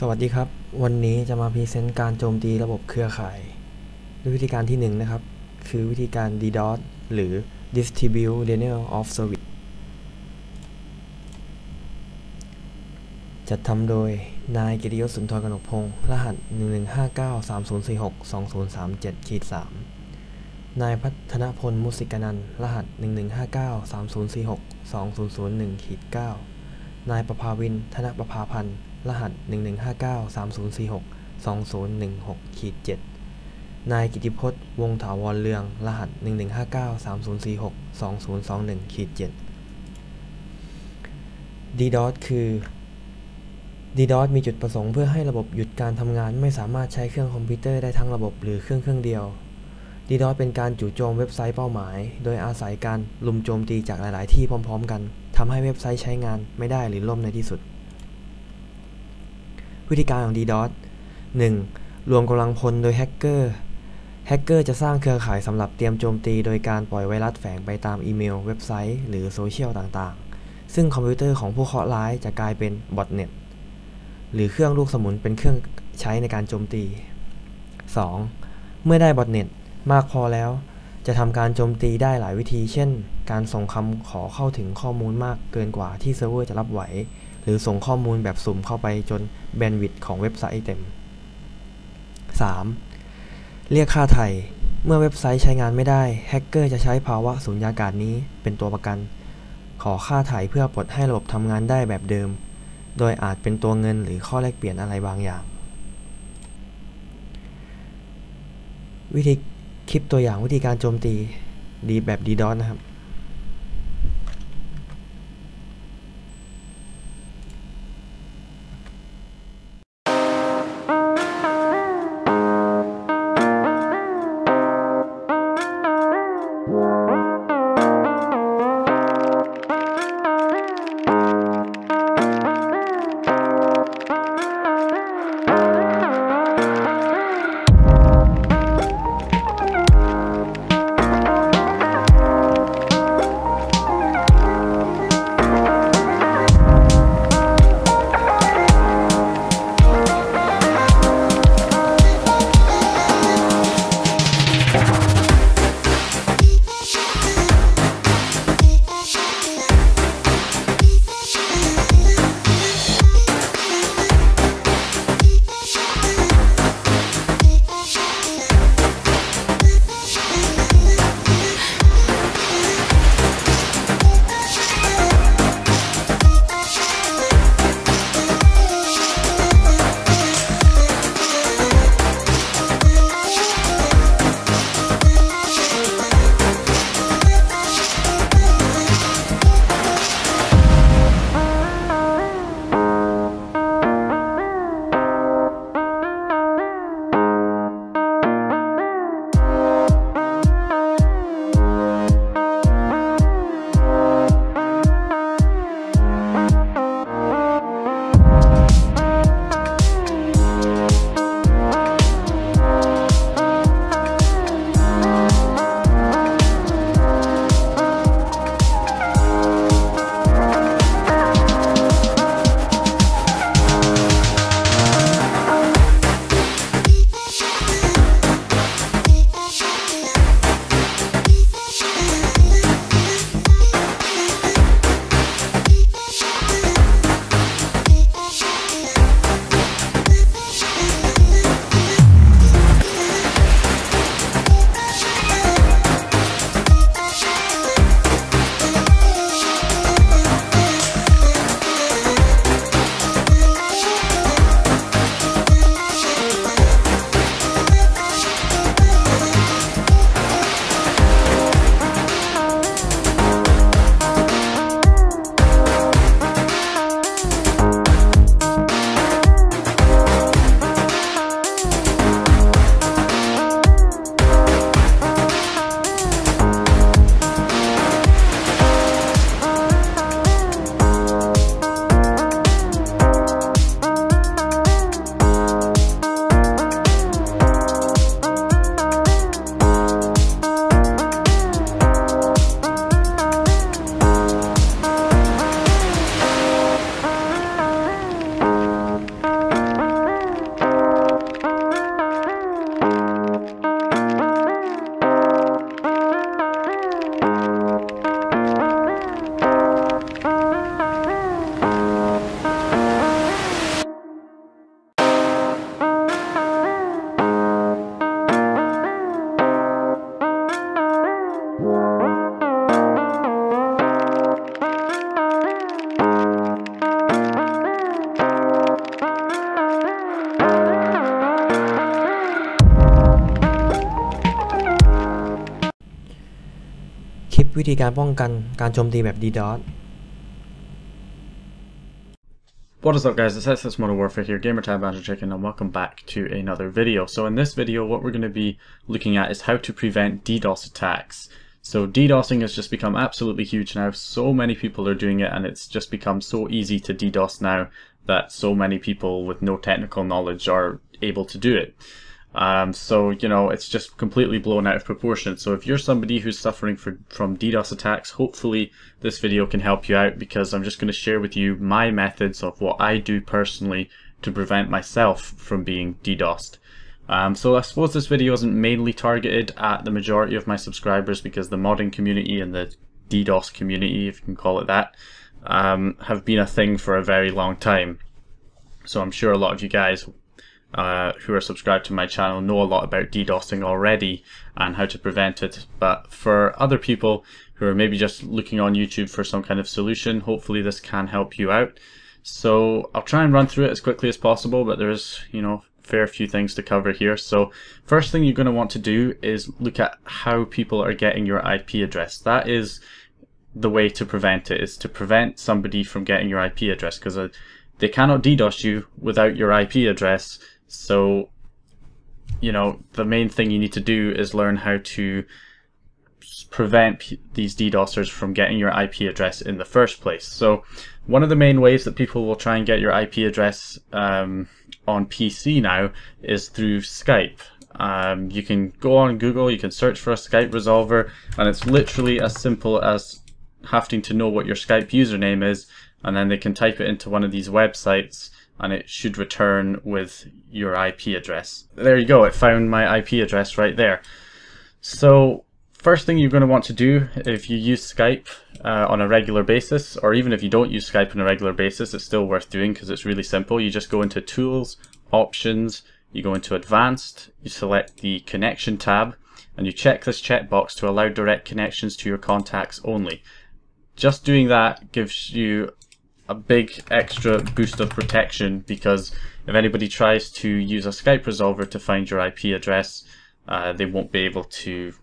สวัสดีครับวันนี้จะมาพรีเซนต์การโจมตีระบบเครือข่ายด้วยวิธีการที่1นะครับคือวิธีการ DDoS หรือ Distribute Denial of Service จัดทำโดยนายกิติยศสุนทรกนกพงศ์รหัส 11593046-3 นายพัฒนพลมุสิกนันท์รหัส 11593046-200-9 นายประภาวินธนประภาพันธ์รหัส 11593046-2016-7 นายกิติพจน์วงศ์ถาวรเรืองรหัส 11593046-2021-7 DDoS คือ DDoS มีจุดประสงค์เพื่อให้ระบบหยุดการทำงานไม่สามารถใช้เครื่องคอมพิวเตอร์ได้ทั้งระบบหรือเครื่องเดียว DDoS เป็นการจู่โจมเว็บไซต์เป้าหมายโดยอาศัยการลุมโจมตีจากหลายๆที่พร้อมๆกันทำให้เว็บไซต์ใช้งานไม่ได้หรือล่มในที่สุดวิธีการของ DDoS 1. รวมกำลังพลโดยแฮกเกอร์จะสร้างเครือข่ายสำหรับเตรียมโจมตีโดยการปล่อยไวรัสแฝงไปตามอีเมลเว็บไซต์หรือโซเชียลต่างๆซึ่งคอมพิวเตอร์ของผู้เคราะห์ร้ายจะกลายเป็นบอทเน็ตหรือเครื่องลูกสมุนเป็นเครื่องใช้ในการโจมตี 2. เมื่อได้บอทเน็ตมากพอแล้วจะทำการโจมตีได้หลายวิธีเช่นการส่งคำขอเข้าถึงข้อมูลมากเกินกว่าที่เซิร์ฟเวอร์จะรับไหวหรือส่งข้อมูลแบบสุ่มเข้าไปจนแบนด์วิดต์ของเว็บไซต์เต็ม 3. เรียกค่าไถ่เมื่อเว็บไซต์ใช้งานไม่ได้แฮกเกอร์จะใช้ภาวะสุญญากาศนี้เป็นตัวประกันขอค่าไถ่เพื่อปลดให้ระบบทำงานได้แบบเดิมโดยอาจเป็นตัวเงินหรือข้อแลกเปลี่ยนอะไรบางอย่างวิธีคลิปตัวอย่างวิธีการโจมตีแบบ DDoS นะครับ วิธีการป้องกันการโจมตีแบบ DDoS What is up guys, it's SS Modern Warfare here, Gamertag Banjo Chicken, and welcome back to another video. So in this video what we're going to be looking at is how to prevent DDoS attacks. So DDoSing has just become absolutely huge now, so many people are doing it and it's just become so easy to DDoS now that so many people with no technical knowledge are able to do it. So, you know, it's just completely blown out of proportion. So if you're somebody who's suffering from DDoS attacks, hopefully this video can help you out, because I'm just going to share with you my methods of what I do personally to prevent myself from being DDoSed. So I suppose this video isn't mainly targeted at the majority of my subscribers, because the modding community and the DDoS community, if you can call it that, have been a thing for a very long time. So I'm sure a lot of you guys who are subscribed to my channel know a lot about DDoSing already and how to prevent it. But for other people who are maybe just looking on YouTube for some kind of solution, hopefully this can help you out. So I'll try and run through it as quickly as possible, but there's, you know, fair few things to cover here. So first thing you're going to want to do is look at how people are getting your IP address. That is the way to prevent it, is to prevent somebody from getting your IP address, because they cannot DDoS you without your IP address. So, you know, the main thing you need to do is learn how to prevent these DDoSers from getting your IP address in the first place. So one of the main ways that people will try and get your IP address on PC now is through Skype. You can go on Google, you can search for a Skype resolver, and it's literally as simple as having to know what your Skype username is, and then they can type it into one of these websites and it should return with your IP address. There you go, it found my IP address right there. So first thing you're going to want to do if you use Skype on a regular basis, or even if you don't use Skype on a regular basis, it's still worth doing because it's really simple. You just go into Tools, Options, you go into Advanced, you select the Connection tab, and you check this checkbox to allow direct connections to your contacts only. Just doing that gives you a big extra boost of protection, because if anybody tries to use a Skype resolver to find your IP address, they won't be able to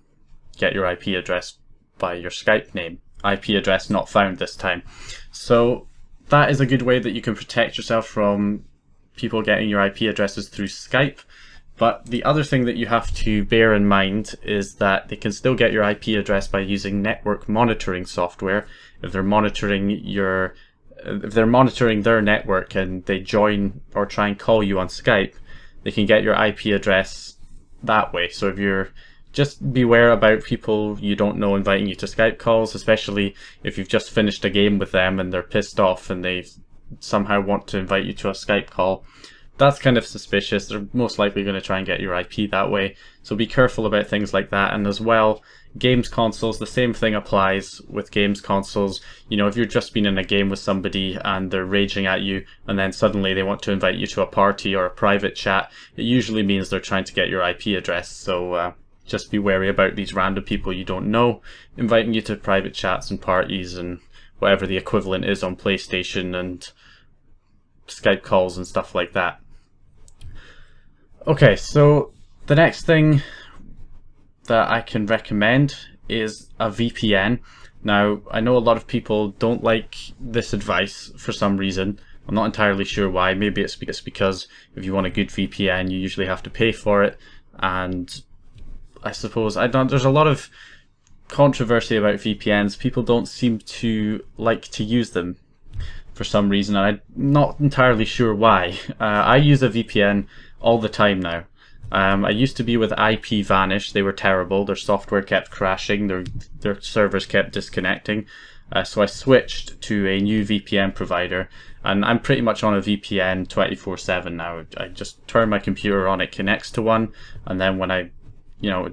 get your IP address by your Skype name. IP address not found this time. So that is a good way that you can protect yourself from people getting your IP addresses through Skype. But the other thing that you have to bear in mind is that they can still get your IP address by using network monitoring software. If they're monitoring their network and they join or try and call you on Skype, they can get your IP address that way. So if you're, just beware about people you don't know inviting you to Skype calls, especially if you've just finished a game with them and they're pissed off and they somehow want to invite you to a Skype call. That's kind of suspicious. They're most likely going to try and get your IP that way. So be careful about things like that. And as well, games consoles, the same thing applies with games consoles. You know, if you've just been in a game with somebody and they're raging at you and then suddenly they want to invite you to a party or a private chat, it usually means they're trying to get your IP address. So just be wary about these random people you don't know inviting you to private chats and parties and whatever the equivalent is on PlayStation and Skype calls and stuff like that. Okay, so the next thing that I can recommend is a VPN. Now, I know a lot of people don't like this advice for some reason. I'm not entirely sure why. Maybe it's because if you want a good VPN, you usually have to pay for it. And I suppose there's a lot of controversy about VPNs. People don't seem to like to use them for some reason, and I'm not entirely sure why. I use a VPN all the time now. I used to be with IPVanish. They were terrible. Their software kept crashing. Their servers kept disconnecting. So I switched to a new VPN provider, and I'm pretty much on a VPN 24/7 now. I just turn my computer on, it connects to one, and then when it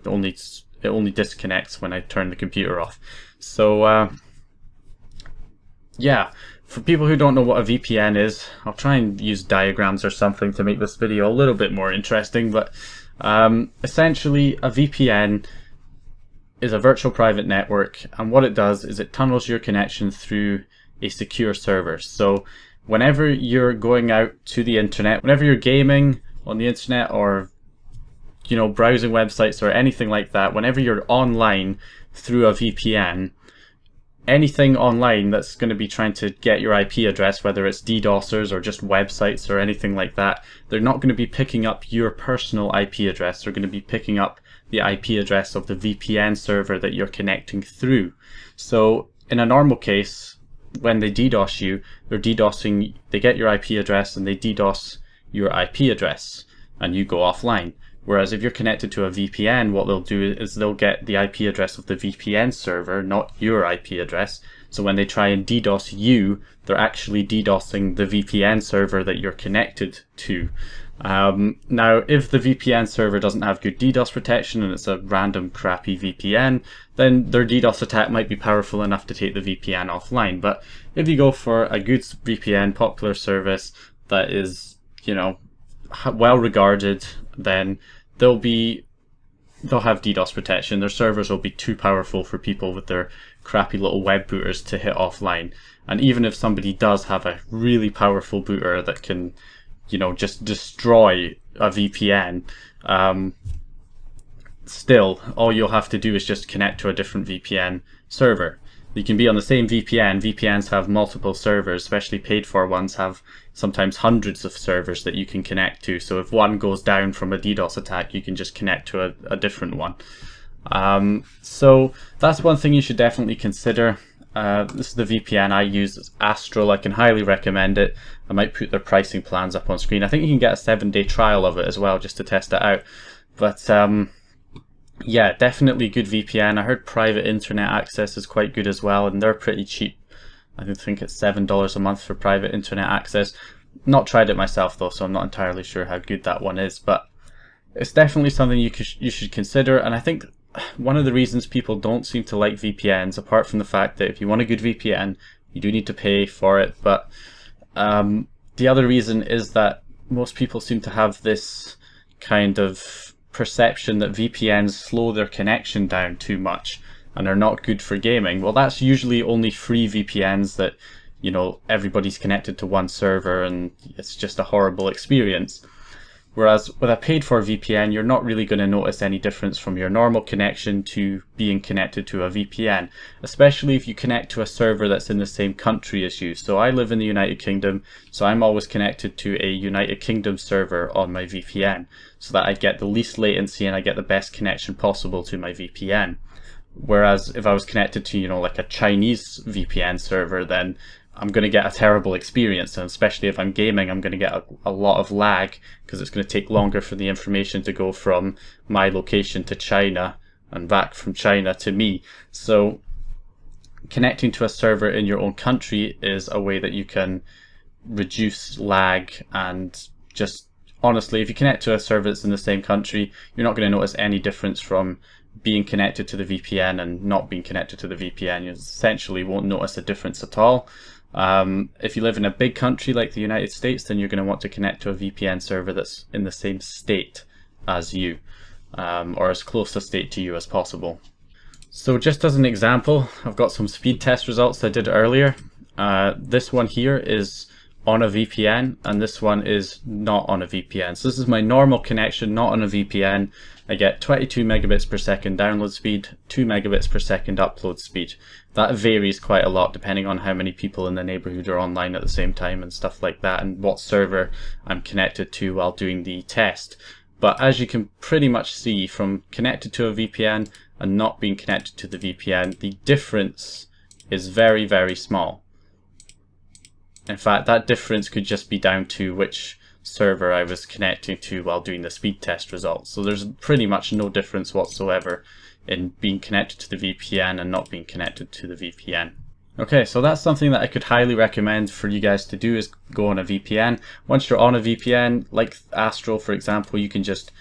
only disconnects when I turn the computer off. So yeah. For people who don't know what a VPN is, I'll try and use diagrams or something to make this video a little bit more interesting, but essentially a VPN is a virtual private network, and what it does is it tunnels your connection through a secure server. So whenever you're going out to the internet, whenever you're gaming on the internet or, you know, browsing websites or anything like that, whenever you're online through a VPN, anything online that's going to be trying to get your IP address, whether it's DDoSers or just websites or anything like that, they're not going to be picking up your personal IP address. They're going to be picking up the IP address of the VPN server that you're connecting through. So in a normal case, when they DDoS you, they get your IP address and they DDoS your IP address and you go offline. Whereas if you're connected to a VPN, what they'll do is they'll get the IP address of the VPN server, not your IP address. So when they try and DDoS you, they're actually DDoSing the VPN server that you're connected to. Now, if the VPN server doesn't have good DDoS protection and it's a random crappy VPN, then their DDoS attack might be powerful enough to take the VPN offline. But if you go for a good VPN, popular service that is, you know, well regarded, then they'll have DDoS protection. Their servers will be too powerful for people with their crappy little web booters to hit offline. And even if somebody does have a really powerful booter that can, you know, just destroy a VPN, still all you'll have to do is just connect to a different VPN server. You can be on the same VPN. VPNs have multiple servers, especially paid for ones have sometimes hundreds of servers that you can connect to. So if one goes down from a DDoS attack, you can just connect to a different one. So that's one thing you should definitely consider. This is the VPN I use. It's Astral. I can highly recommend it. I might put their pricing plans up on screen. I think you can get a 7-day trial of it as well just to test it out. But yeah, definitely good VPN. I heard private internet access is quite good as well, and they're pretty cheap. I think it's $7 a month for private internet access. Not tried it myself though, so I'm not entirely sure how good that one is, but it's definitely something you should consider. And I think one of the reasons people don't seem to like VPNs, apart from the fact that if you want a good VPN, you do need to pay for it, but the other reason is that most people seem to have this kind of perception that VPNs slow their connection down too much and are not good for gaming. Well, that's usually only free VPNs that, you know, everybody's connected to one server and it's just a horrible experience. Whereas with a paid for VPN, you're not really going to notice any difference from your normal connection to being connected to a VPN, especially if you connect to a server that's in the same country as you. So I live in the United Kingdom, so I'm always connected to a United Kingdom server on my VPN so that I get the least latency and I get the best connection possible to my VPN. Whereas if I was connected to, you know, like a Chinese VPN server, then I'm going to get a terrible experience, and especially if I'm gaming, I'm going to get a lot of lag because it's going to take longer for the information to go from my location to China and back from China to me. So connecting to a server in your own country is a way that you can reduce lag, and just honestly, if you connect to a server that's in the same country, you're not going to notice any difference from being connected to the VPN and not being connected to the VPN. You essentially won't notice a difference at all. If you live in a big country like the United States, then you're going to want to connect to a VPN server that's in the same state as you, or as close a state to you as possible. So just as an example, I've got some speed test results I did earlier. This one here is on a VPN and this one is not on a VPN. So this is my normal connection, not on a VPN. I get 22 megabits per second download speed, 2 megabits per second upload speed. That varies quite a lot depending on how many people in the neighborhood are online at the same time and stuff like that, and what server I'm connected to while doing the test. But as you can pretty much see, from connected to a VPN and not being connected to the VPN, the difference is very, very small. In fact, that difference could just be down to which server I was connecting to while doing the speed test results. So there's pretty much no difference whatsoever in being connected to the VPN and not being connected to the VPN. Okay, so that's something that I could highly recommend for you guys to do, is go on a VPN. Once you're on a VPN, like Astral for example, you just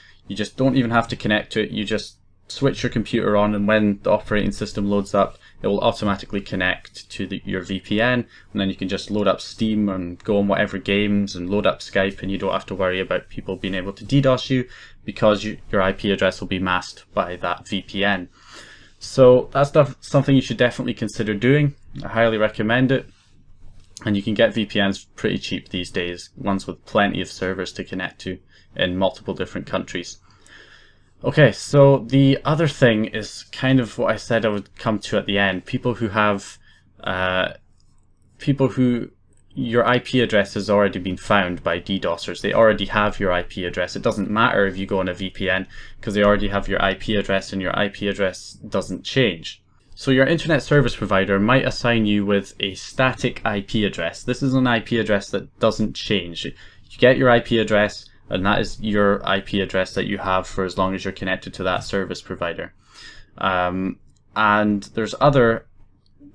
don't even have to connect to it. You just switch your computer on, and when the operating system loads up, it will automatically connect to your VPN, and then you can just load up Steam and go on whatever games and load up Skype, and you don't have to worry about people being able to DDoS you because your IP address will be masked by that VPN. So that's something you should definitely consider doing. I highly recommend it, and you can get VPNs pretty cheap these days, ones with plenty of servers to connect to in multiple different countries. Okay, so the other thing is kind of what I said I would come to at the end. People who have people who your IP address has already been found by DDoSers. They already have your IP address. It doesn't matter if you go on a VPN because they already have your IP address and your IP address doesn't change. So your internet service provider might assign you with a static IP address. This is an IP address that doesn't change. You get your IP address and that is your IP address that you have for as long as you're connected to that service provider. And there's other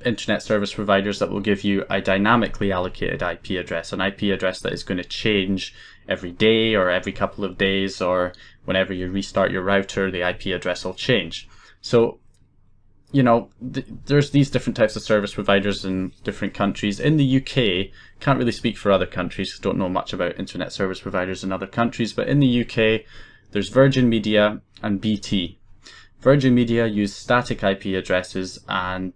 internet service providers that will give you a dynamically allocated IP address, an IP address that is going to change every day or every couple of days, or whenever you restart your router, the IP address will change. So, you know, there's these different types of service providers in different countries. In the UK, can't really speak for other countries, don't know much about internet service providers in other countries, but in the UK, there's Virgin Media and BT. Virgin Media use static IP addresses and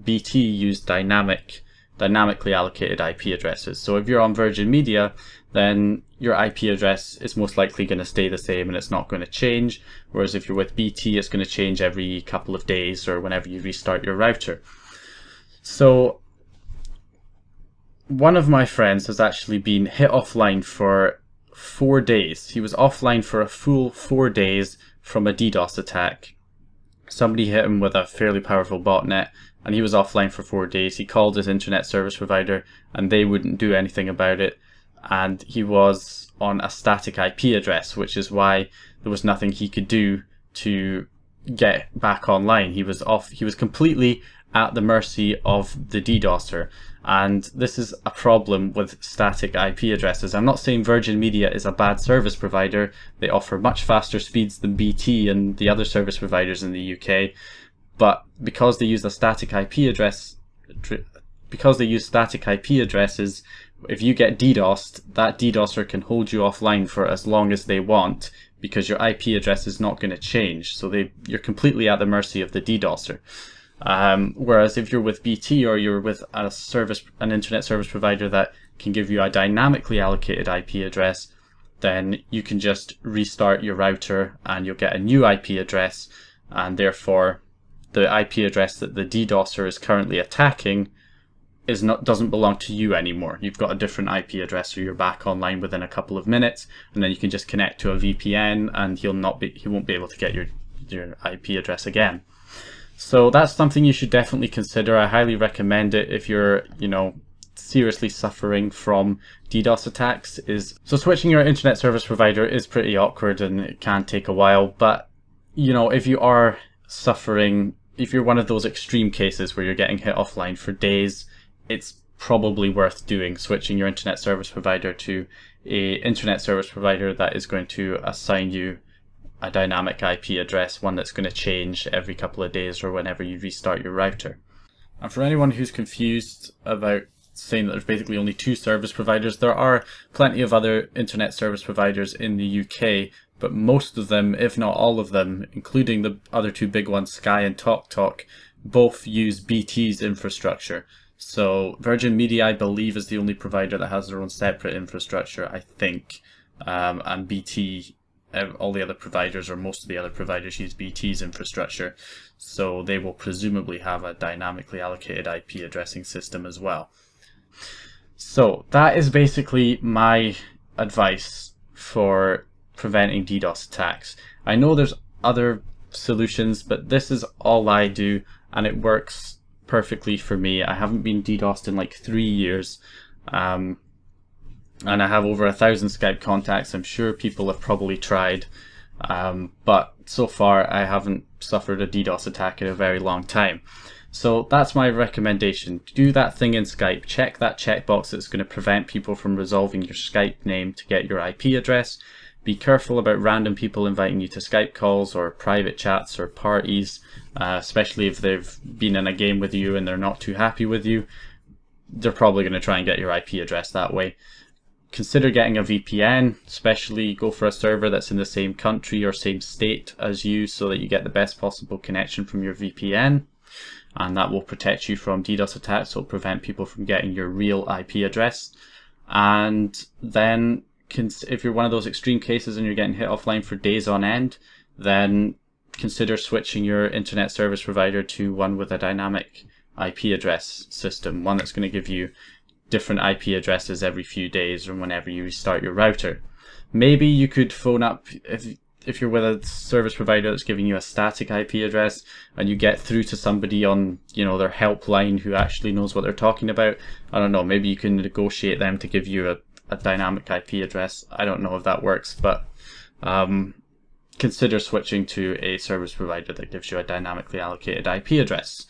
BT use dynamically allocated IP addresses. So if you're on Virgin Media, then your IP address is most likely going to stay the same and it's not going to change. Whereas if you're with BT, it's going to change every couple of days or whenever you restart your router. So one of my friends has actually been hit offline for 4 days. He was offline for a full 4 days from a DDoS attack. Somebody hit him with a fairly powerful botnet and he was offline for 4 days. He called his internet service provider and they wouldn't do anything about it. And he was on a static IP address, which is why there was nothing he could do to get back online. He was completely at the mercy of the DDoSer. And this is a problem with static IP addresses. I'm not saying Virgin Media is a bad service provider. They offer much faster speeds than BT and the other service providers in the UK. But because they use a static IP address, because they use static IP addresses, if you get DDoSed, that DDoSer can hold you offline for as long as they want because your IP address is not going to change. So you're completely at the mercy of the DDoSer. Whereas if you're with BT or you're with an internet service provider that can give you a dynamically allocated IP address, then you can just restart your router and you'll get a new IP address, and therefore the IP address that the DDoSer is currently attacking doesn't belong to you anymore. You've got a different IP address, so you're back online within a couple of minutes, and then you can just connect to a VPN and he won't be able to get your IP address again. So that's something you should definitely consider. I highly recommend it if you're, seriously suffering from DDoS attacks. So switching your internet service provider is pretty awkward and it can take a while, but if you are suffering, if you're one of those extreme cases where you're getting hit offline for days, it's probably worth switching your internet service provider to a internet service provider that is going to assign you a dynamic IP address, one that's going to change every couple of days or whenever you restart your router. And for anyone who's confused about saying that there's basically only 2 service providers, there are plenty of other internet service providers in the UK, but most of them, if not all of them, including the other 2 big ones, Sky and TalkTalk, both use BT's infrastructure. So Virgin Media, I believe, is the only provider that has their own separate infrastructure, I think, and BT, all the other providers, or most of the other providers, use BT's infrastructure, so they will presumably have a dynamically allocated IP addressing system as well. So that is basically my advice for preventing DDoS attacks. I know there's other solutions, but this is all I do and it works perfectly for me. I haven't been DDoSed in like 3 years, and I have over 1,000 Skype contacts. I'm sure people have probably tried, but so far I haven't suffered a DDoS attack in a very long time. So that's my recommendation. Do that thing in Skype. Check that checkbox that's going to prevent people from resolving your Skype name to get your IP address. Be careful about random people inviting you to Skype calls or private chats or parties, especially if they've been in a game with you and they're not too happy with you. They're probably going to try and get your IP address that way. Consider getting a VPN, especially go for a server that's in the same country or same state as you so that you get the best possible connection from your VPN. And that will protect you from DDoS attacks, so it'll prevent people from getting your real IP address. And then if you're one of those extreme cases and you're getting hit offline for days on end, then consider switching your internet service provider to one with a dynamic IP address system, one that's going to give you different IP addresses every few days or whenever you restart your router. Maybe you could phone up if you're with a service provider that's giving you a static IP address and you get through to somebody on, you know, their helpline who actually knows what they're talking about. I don't know, maybe you can negotiate them to give you a dynamic IP address. I don't know if that works, but consider switching to a service provider that gives you a dynamically allocated IP address.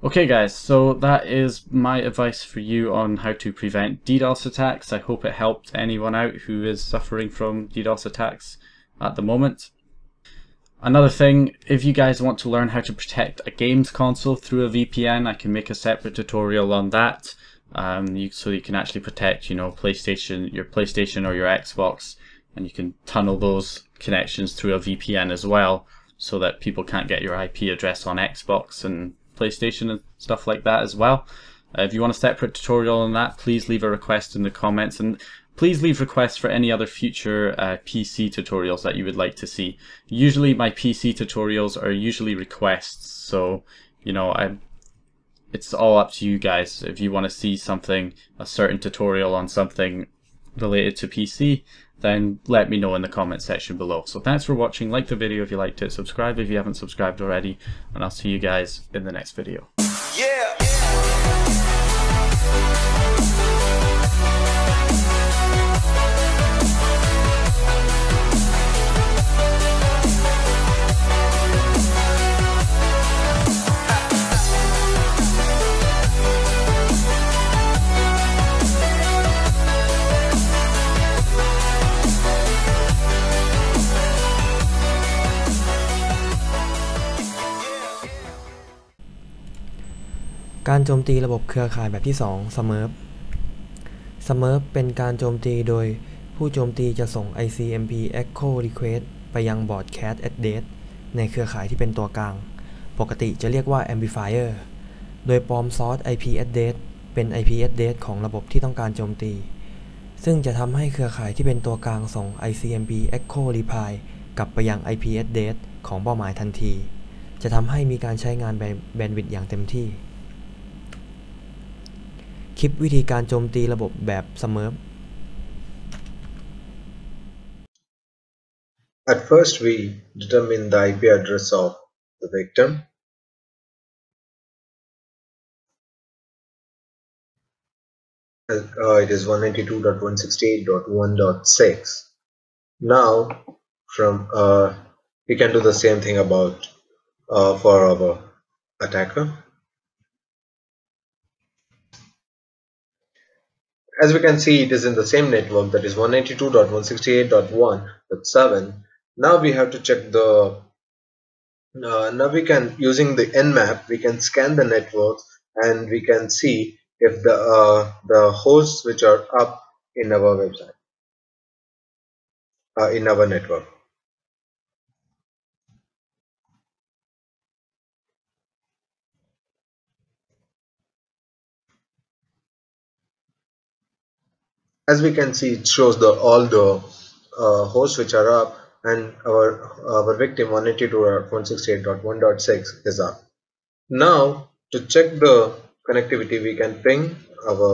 Okay guys, so that is my advice for you on how to prevent DDoS attacks. I hope it helped anyone out who is suffering from DDoS attacks at the moment. Another thing, if you guys want to learn how to protect a games console through a VPN, I can make a separate tutorial on that. So you can actually protect, you know, your PlayStation or your Xbox, and you can tunnel those connections through a VPN as well, so that people can't get your IP address on Xbox and PlayStation and stuff like that as well. If you want a separate tutorial on that, please leave a request in the comments, and please leave requests for any other future PC tutorials that you would like to see. Usually my PC tutorials are usually requests, so you know, it's all up to you guys. If you want to see something, a certain tutorial on something related to PC, then let me know in the comment section below. So thanks for watching. Like the video if you liked it, subscribe if you haven't subscribed already, and I'll see you guys in the next video. Yeah.การโจมตีระบบเครือข่ายแบบที่ 2 Smurf เป็นการโจมตีโดยผู้โจมตีจะส่ง ICMP Echo Request ไปยัง Broadcast Address ในเครือข่ายที่เป็นตัวกลางปกติจะเรียกว่า Amplifier โดยปลอม Source IP Address เป็น IP Address ของระบบที่ต้องการโจมตีซึ่งจะทำให้เครือข่ายที่เป็นตัวกลางส่ง ICMP Echo Reply กลับไปยัง IP Address ของเป้าหมายทันทีจะทำให้มีการใช้งานแบนด์วิดต์อย่างเต็มที่คลิปวิธีการโจมตีระบบแบบ Smurf. At first, we determine the IP address of the victim. It is 192.168.1.6. Now, we can do the same thing for our attacker. As we can see, it is in the same network, that is 192.168.1.7. Now we have to check using the Nmap, we can scan the network and we can see if the hosts which are up in our website, in our network. As we can see, it shows all the hosts which are up, and our victim 192.168.1.6 is up. Now, to check the connectivity, we can ping our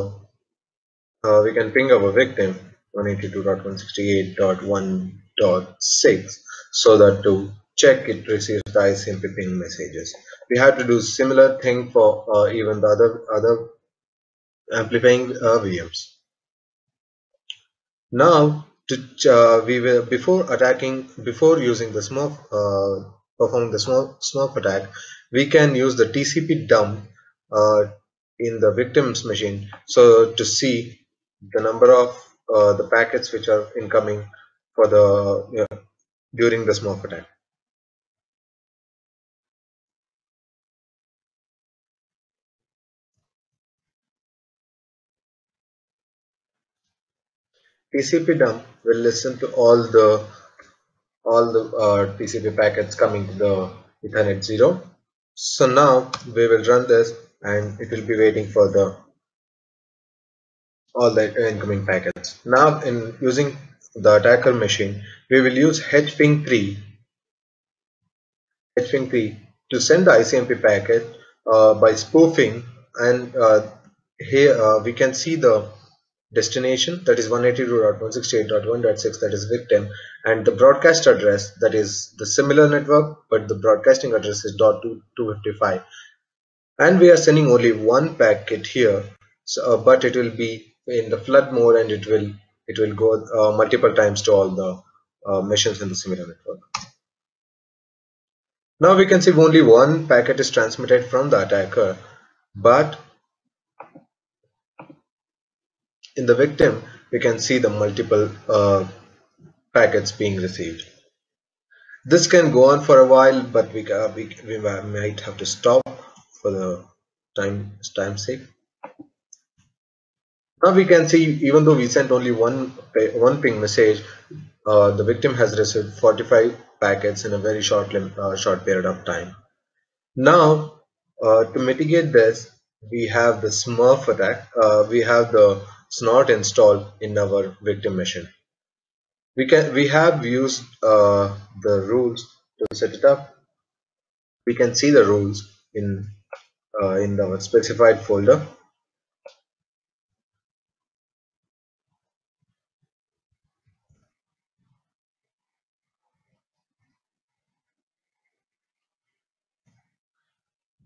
victim 192.168.1.6 so that to check it receives the ICMP ping messages. We have to do similar thing for even the other amplifying VMs. Now, before using the Smurf, performing the Smurf attack, we can use the TCP dump in the victim's machine, so to see the number of the packets which are incoming for during the Smurf attack. TCP dump will listen to all the TCP packets coming to the Ethernet 0. So now we will run this and it will be waiting for all the incoming packets. Now, in using the attacker machine, we will use hping3 to send the ICMP packet by spoofing, and here we can see the destination, that is 182.168.1.6, that is victim, and the broadcast address, that is the similar network but the broadcasting address is .255, and we are sending only one packet here. So, but it will be in the flood mode, and it will go multiple times to all the machines in the similar network. Now we can see only one packet is transmitted from the attacker, but in the victim we can see the multiple packets being received. This can go on for a while, but we might have to stop for the time sake. Now we can see, even though we sent only one ping message, the victim has received 45 packets in a very short period of time. Now, to mitigate this, we have the Smurf attack. We have the snort installed in our victim machine. We have used the rules to set it up. We can see the rules in our specified folder.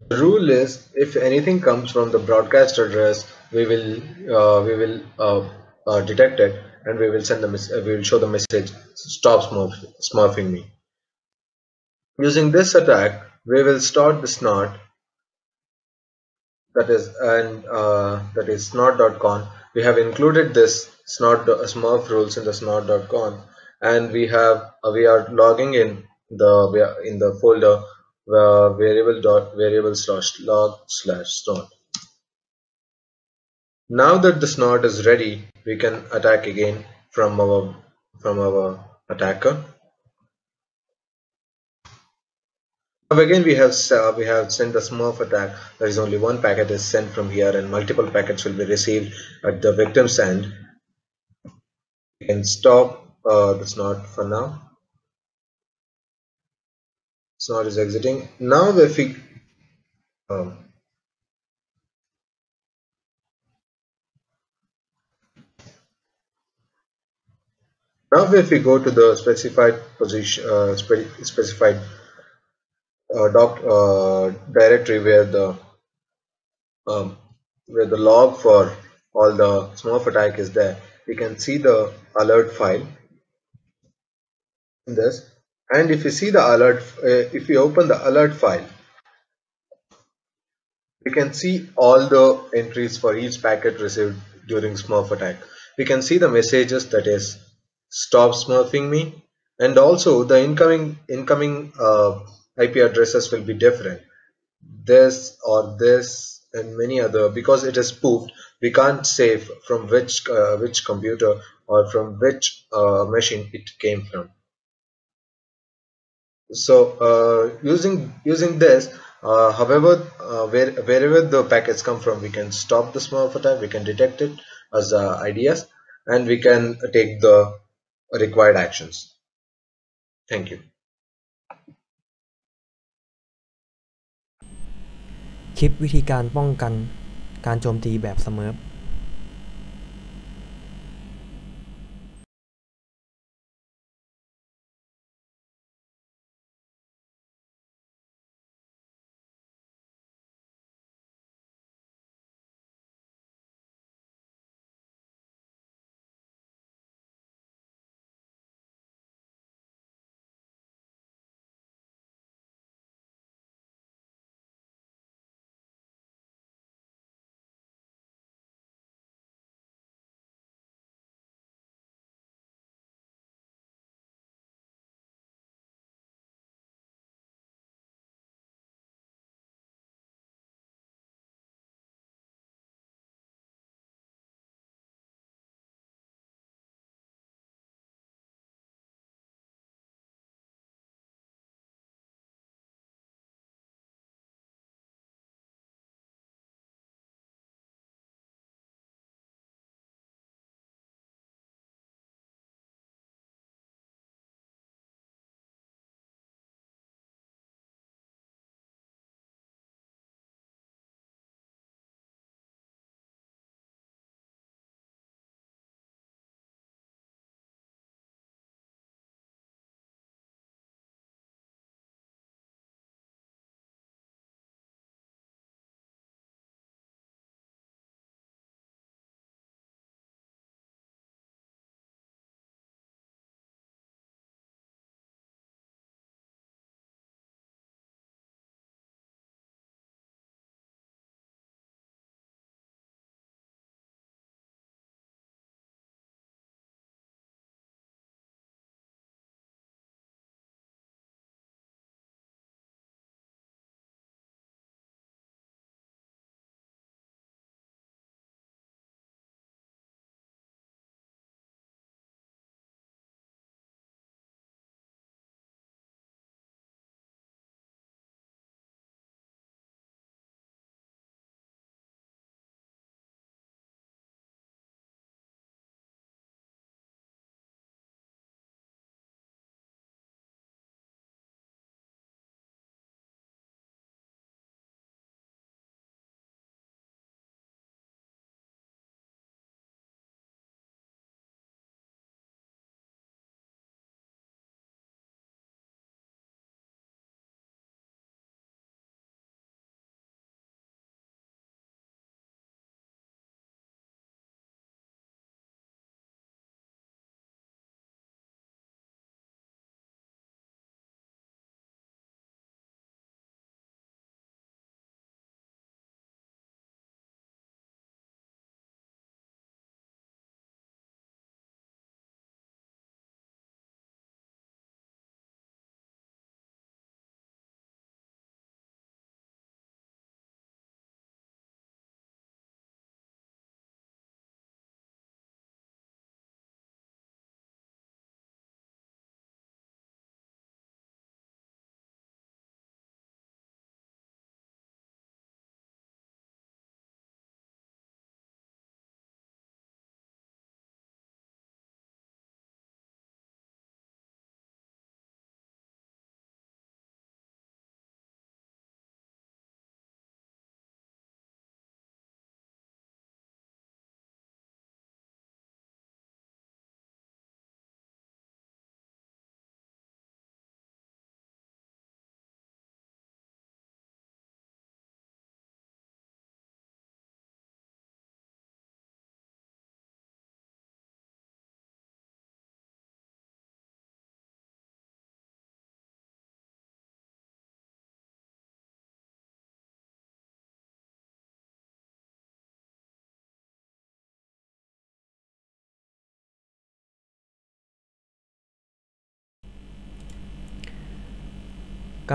The rule is, if anything comes from the broadcast address, we will detect it, and we will show the message, stop smurfing me. Using this attack, we will start the snort, that is snort.conf. We have included this smurf rules in the snort.conf, and we are logging in the folder variable slash log slash snort. Now that the snort is ready, we can attack again from our attacker. Now again we have sent the Smurf attack. There is only one packet is sent from here, and multiple packets will be received at the victim's end. We can stop the snort for now. Snort is exiting. Now um, if we go to the specified position, specified directory um, where the log for all the Smurf attack is there, we can see the alert file in this. And if you see the alert, if we open the alert file, we can see all the entries for each packet received during Smurf attack. We can see the messages, that is stop smurfing me, and also the incoming IP addresses will be different. This or this and many other, because it is spoofed. We can't say from which computer or from which machine it came from. So using this, however, wherever the packets come from, we can stop the Smurf attack. We can detect it as IDS, and we can take the required actions. Thank you. คลิปวิธีการป้องกันการโจมตีแบบสเมิร์ฟ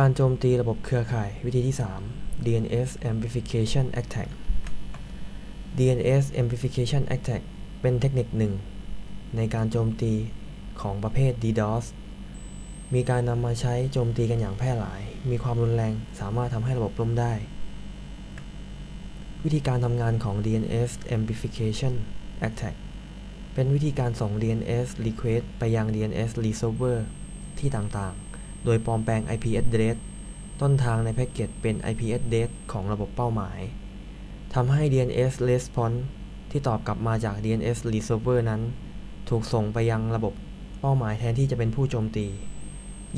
การโจมตีระบบเครือข่ายวิธีที่ 3 DNS Amplification Attack DNS Amplification Attack เป็นเทคนิคหนึ่งในการโจมตีของประเภท DDoS มีการนำมาใช้โจมตีกันอย่างแพร่หลายมีความรุนแรงสามารถทำให้ระบบล่มได้วิธีการทำงานของ DNS Amplification Attack เป็นวิธีการส่ง DNS Request ไปยัง DNS Resolver ที่ต่างๆโดยปลอมแปลง IP address ต้นทางในแพ็กเกจเป็น IP address ของระบบเป้าหมายทำให้ DNS Response ที่ตอบกลับมาจาก DNS Resolver นั้นถูกส่งไปยังระบบเป้าหมายแทนที่จะเป็นผู้โจมตี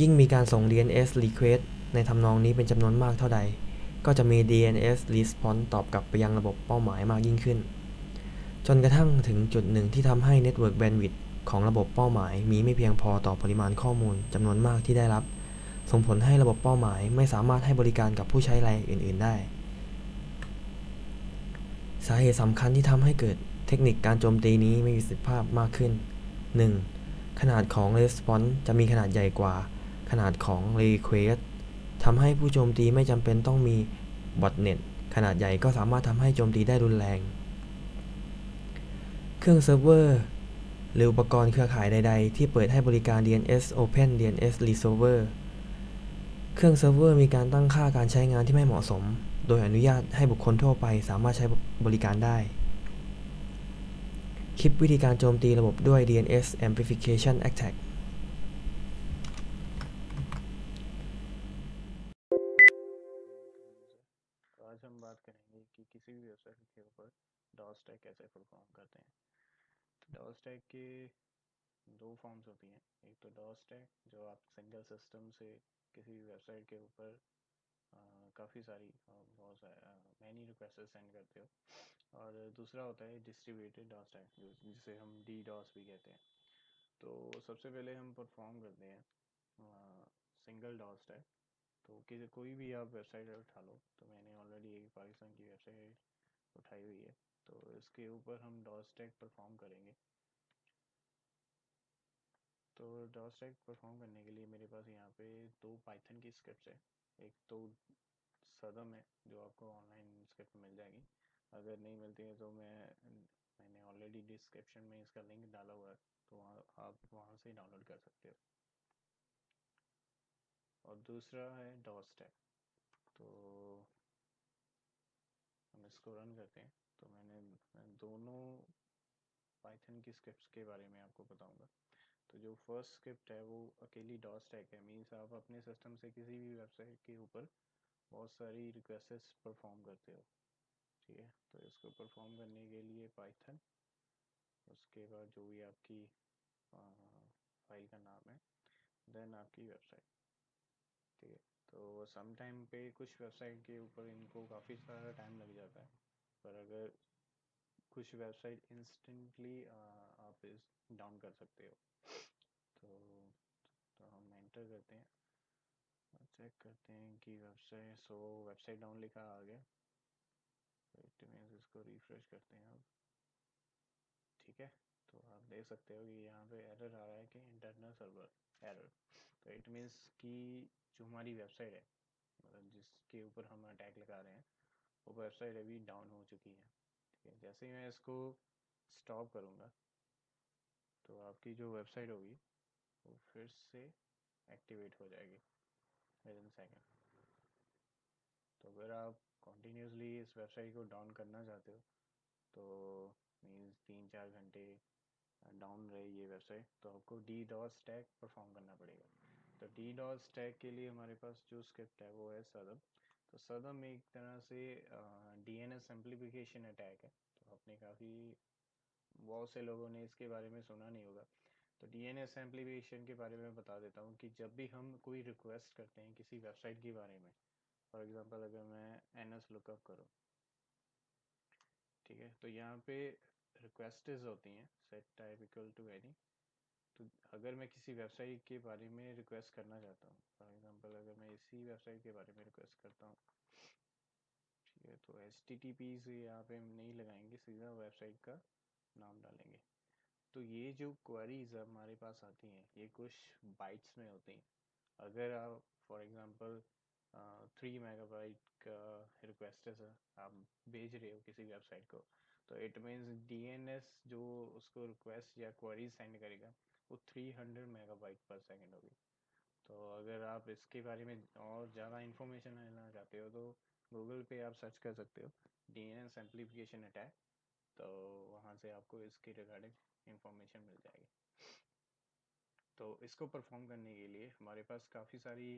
ยิ่งมีการส่ง DNS Request ในทำนองนี้เป็นจำนวนมากเท่าใดก็จะมี DNS Response ตอบกลับไปยังระบบเป้าหมายมากยิ่งขึ้นจนกระทั่งถึงจุดหนึ่งที่ทำให้ Network Bandwidth ของระบบเป้าหมายมีไม่เพียงพอต่อปริมาณข้อมูลจำนวนมากที่ได้รับส่งผลให้ระบบเป้าหมายไม่สามารถให้บริการกับผู้ใช้รายอื่นๆได้สาเหตุสำคัญที่ทำให้เกิดเทคนิคการโจมตีนี้มีประสิทธิภาพมากขึ้น 1. ขนาดของ Response จะมีขนาดใหญ่กว่าขนาดของ Request ทำให้ผู้โจมตีไม่จำเป็นต้องมี Botnet ขนาดใหญ่ก็สามารถทำให้โจมตีได้รุนแรงเครื่องเซิร์ฟเวอร์หรืออุปกรณ์เครือข่ายใดๆที่เปิดให้บริการ DNS Open DNS Resolver เครื่องเซิร์ฟเวอร์มีการตั้งค่าการใช้งานที่ไม่เหมาะสมโดยอนุญาตให้บุคคลทั่วไปสามารถใช้บริการได้คลิปวิธีการโจมตีระบบด้วย DNS Amplification Attack तो आज हम बात करेंगे कि किसी भी website के ऊपर डॉस टैग कैसे परफॉर्म करते हैं। तो डॉस टैग के दो फॉर्म्स होती हैं, एक तो डॉस टैग जो आप सिंगल सिस्टम से किसी भी वेबसाइट के ऊपर काफ़ी सारी बहुत मैनी रिक्वेस्ट सेंड करते हो, और दूसरा होता है डिस्ट्रीब्यूटेड डॉस टैग जिसे हम डी डॉस भी कहते हैं। तो सबसे पहले हम परफॉर्म करते हैं सिंगल डॉस टैग। तो किसी कोई भी आप वेबसाइट उठा लो, तो मैंने ऑलरेडी एक पाकिस्तान की वेबसाइट उठाई हुई है, तो इसके ऊपर हम डॉस टैग परफॉर्म करेंगे। तो डॉस टैग परफॉर्म करने के लिए मेरे पास यहाँ पे दो पाइथन की स्क्रिप्ट्स है। एक तो सदम है जो आपको ऑनलाइन स्क्रिप्ट मिल जाएगी, अगर नहीं मिलती है तो मैंने ऑलरेडी डिस्क्रिप्शन में इसका लिंक डाला हुआ है, तो आप वहाँ से डाउनलोड कर सकते हो। और दूसरा है डॉस टैग। तो हम इसको रन करते हैं। तो मैं दोनों पाइथन की स्क्रिप्ट्स के बारे में आपको बताऊंगा। तो जो फर्स्ट स्क्रिप्ट है वो अकेली डॉस टैग है, मीन्स आप अपने सिस्टम से किसी भी वेबसाइट के ऊपर बहुत सारी रिक्वेस्ट परफॉर्म करते हो, ठीक है। तो इसको परफॉर्म करने के लिए पाइथन, उसके बाद जो भी आपकी फाइल का नाम है, देन आपकी वेबसाइट, ठीक है। तो सम टाइम पे कुछ वेबसाइट के ऊपर इनको काफ़ी सारा टाइम लग जाता है, पर अगर कुछ वेबसाइट इंस्टेंटली आप इस डाउन कर सकते हो। तो हम एंटर करते हैं और चेक करते हैं कि वेबसाइट डाउन लिखा आ गया। तो इट मीन्स इसको रिफ्रेश करते हैं अब, ठीक है। तो आप देख सकते हो कि यहाँ पे एरर आ रहा है कि इंटरनल सर्वर एरर। तो इट मीन्स कि जो हमारी वेबसाइट है, मतलब जिसके ऊपर हम अटैक लगा रहे हैं, वो वेबसाइट अभी डाउन हो चुकी है, ठीक है। जैसे ही मैं इसको स्टॉप करूँगा तो आपकी जो वेबसाइट होगी वो फिर से एक्टिवेट हो जाएगी विद इन सेकेंड। तो अगर आप कंटिन्यूसली इस वेबसाइट को डाउन करना चाहते हो, तो मीन्स 3-4 घंटे डाउन रहे ये वेबसाइट, तो आपको डी डॉस टैग परफॉर्म करना पड़ेगा। तो डी डॉस टैग के लिए हमारे पास जो स्क्रिप्ट है वो है सदम। तो सदम एक तरह से डीएनएस सिंप्लीफिकेशन अटैक है। तो आपने काफ़ी बहुत से लोगों ने इसके बारे में सुना नहीं होगा। तो डीएनएस सिंप्लीफिकेशन के बारे में बता देता हूँ कि जब भी हम कोई रिक्वेस्ट करते हैं किसी वेबसाइट के बारे में, फॉर एग्जांपल अगर मैं एनएस लुकअप करूँ, ठीक है, तो यहाँ पे रिक्वेस्ट्स होती हैं set type equal to any. तो अगर मैं किसी वेबसाइट के बारे में रिक्वेस्ट करना चाहता हूँ, फॉर एग्जांपल अगर मैं इसी वेबसाइट के बारे में रिक्वेस्ट करता हूँ, ठीक है, तो HTTP से यहाँ पे हम नहीं लगाएंगे, सीधा वेबसाइट का नाम डालेंगे। तो ये जो क्वेरीज हमारे पास आती हैं ये कुछ बाइट्स में होती हैं, अगर आप फॉर एग्जांपल 3 मेगाबाइट का रिक्वेस्ट है आप भेज रहे हो किसी वेबसाइट को, तो इट मीन्स डीएनएस जो उसको रिक्वेस्ट या क्वेरी सेंड करेगा वो 300 मेगाबाइट पर सेकेंड होगी। तो अगर आप इसके बारे में और ज़्यादा इंफॉर्मेशन लेना चाहते हो तो गूगल पे आप सर्च कर सकते हो डीएनएस एम्प्लीफिकेशन अटैक, तो वहाँ से आपको इसके रिगार्डिंग इंफॉर्मेशन मिल जाएगी। तो इसको परफॉर्म करने के लिए हमारे पास काफ़ी सारी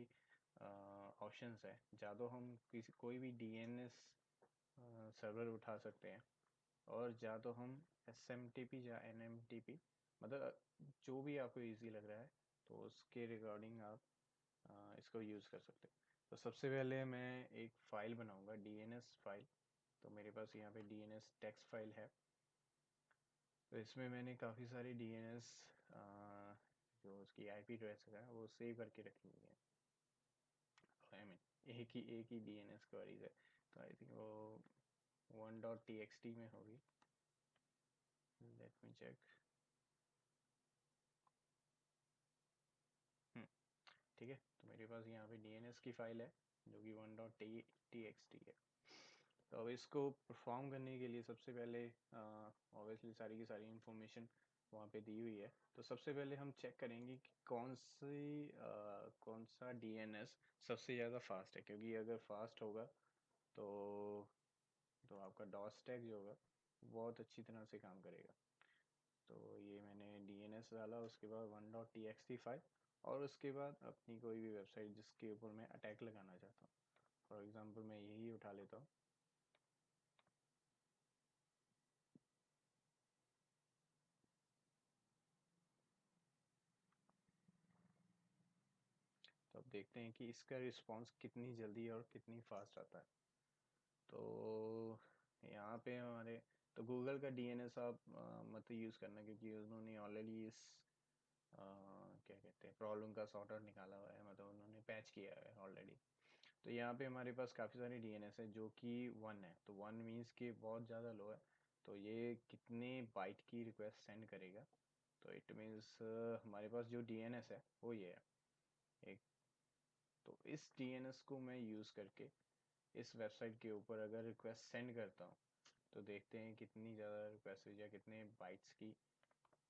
ऑप्शंस है। या तो हम किसी कोई भी डीएनएस सर्वर उठा सकते हैं, और या तो हम एसएमटीपी या एनएमटीपी, मतलब जो भी आपको इजी लग रहा है तो उसके रिगार्डिंग आप इसको यूज़ कर सकते हैं। तो सबसे पहले मैं एक फ़ाइल बनाऊंगा डीएनएस फाइल। तो मेरे पास यहाँ पे डीएनएस टेक्स्ट फाइल है। तो इसमें मैंने काफ़ी सारी डीएनएस जो उसकी आईपी एड्रेस है वो सेव करके रखी हुई है। आई मीन एक ही डीएनएस क्वेरीज है, तो आई थिंक वो 1.txt में होगी। Let me check. ठीक है, तो मेरे पास यहाँ पे डीएनएस की फाइल है जो कि 1.txt है। तो अब इसको परफॉर्म करने के लिए सबसे पहले ऑब्वियसली सारी की सारी इंफॉर्मेशन वहाँ पे दी हुई है। तो सबसे पहले हम चेक करेंगे कि कौन सा डीएनएस सबसे ज़्यादा फास्ट है, क्योंकि अगर फास्ट होगा तो आपका डॉस टैग जो होगा बहुत अच्छी तरह से काम करेगा। तो ये मैंने डीएनएस डाला, उसके बाद 1.txt फाइल, और उसके बाद अपनी कोई भी वेबसाइट जिसके ऊपर मैं अटैक लगाना चाहता हूँ। फॉर एग्जांपल मैं यही उठा लेता हूँ। तो अब देखते हैं कि इसका रिस्पांस कितनी जल्दी और कितनी फास्ट आता है। तो यहाँ पे हमारे तो गूगल का डीएनएस आप मत यूज़ करना, क्योंकि उन्होंने ऑलरेडी इस क्या कहते हैं प्रॉब्लम का सॉर्ट आउट निकाला हुआ है, मतलब उन्होंने पैच किया है ऑलरेडी। तो यहाँ पे हमारे पास काफ़ी सारे डीएनएस है जो कि 1 है, तो 1 मीन्स कि बहुत ज़्यादा लो है। तो ये कितने बाइट की रिक्वेस्ट सेंड करेगा, तो इट मीन्स हमारे पास जो डीएनएस है वो ये है एक। तो इस डीएनएस को मैं यूज़ करके इस वेबसाइट के ऊपर अगर रिक्वेस्ट सेंड करता हूँ तो देखते हैं कितनी ज़्यादा रिक्वेस्ट या कितने बाइट्स की